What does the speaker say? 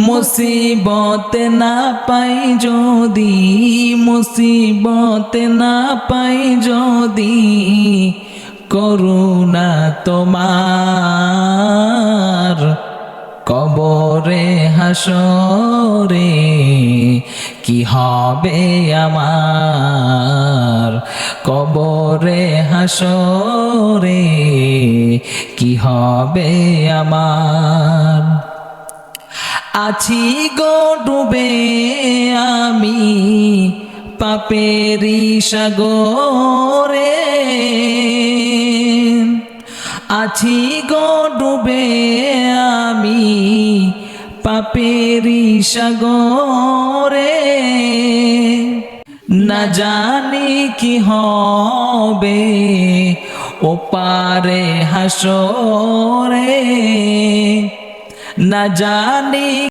মুসিবত না পাই যদি, মুসিবত না পাই যদি, করুণা তোমার কবরে হাসরে কি হবে আমার, কবরে হাসরে কি হবে আমার। আছি গো ডুবে আমি পাপেরি সাগরে, আছি গো ডুবে আমি পাপেরি সাগরে, না জানি কি হবে ওপারে হাসরে, না জানি